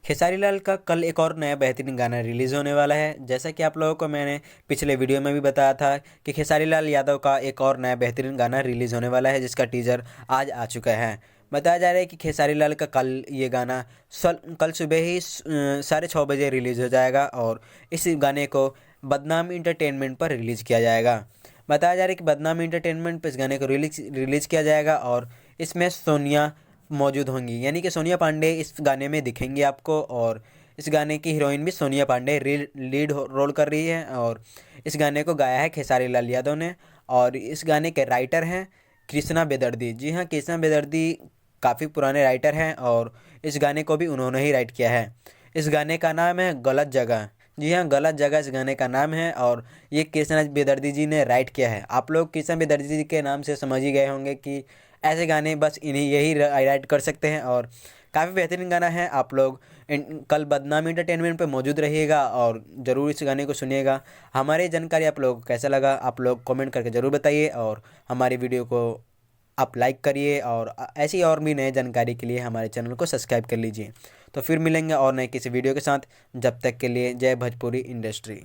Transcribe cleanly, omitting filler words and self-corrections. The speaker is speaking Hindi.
खेसारी लाल का कल एक और नया बेहतरीन गाना रिलीज़ होने वाला है। जैसा कि आप लोगों को मैंने पिछले वीडियो में भी बताया था कि खेसारी लाल यादव का एक और नया बेहतरीन गाना रिलीज़ होने वाला है, जिसका टीज़र आज आ चुका है। बताया जा रहा है कि खेसारी लाल का कल ये गाना कल सुबह ही 6:30 बजे रिलीज़ हो जाएगा और इस गाने को बदनाम इंटरटेनमेंट पर रिलीज़ किया जाएगा। बताया जा रहा है कि बदनाम इंटरटेनमेंट पर इस गाने को रिलीज़ किया जाएगा और इसमें सोनिया मौजूद होंगी, यानी कि सोनिया पांडे इस गाने में दिखेंगी आपको। और इस गाने की हीरोइन भी सोनिया पांडे लीड रोल कर रही है और इस गाने को गाया है खेसारी लाल यादव ने। और इस गाने के राइटर हैं कृष्णा बेदर्दी। जी हाँ, कृष्णा बेदर्दी काफ़ी पुराने राइटर हैं और इस गाने को भी उन्होंने ही राइट किया है। इस गाने का नाम है गलत जगह। जी हाँ, गलत जगह इस गाने का नाम है और ये कृष्णा बेदर्दी जी ने राइट किया है। आप लोग कृष्णा बेदर्दी जी के नाम से समझ ही गए होंगे कि ऐसे गाने बस इन्हीं यही राइट कर सकते हैं और काफ़ी बेहतरीन गाना है। आप लोग कल बदनाम इंटरटेनमेंट पे मौजूद रहिएगा और ज़रूर इस गाने को सुनिएगा। हमारी जानकारी आप लोगों को कैसा लगा आप लोग कमेंट करके ज़रूर बताइए और हमारी वीडियो को आप लाइक करिए और ऐसी और भी नई जानकारी के लिए हमारे चैनल को सब्सक्राइब कर लीजिए। तो फिर मिलेंगे और नए किसी वीडियो के साथ। जब तक के लिए जय भोजपुरी इंडस्ट्री।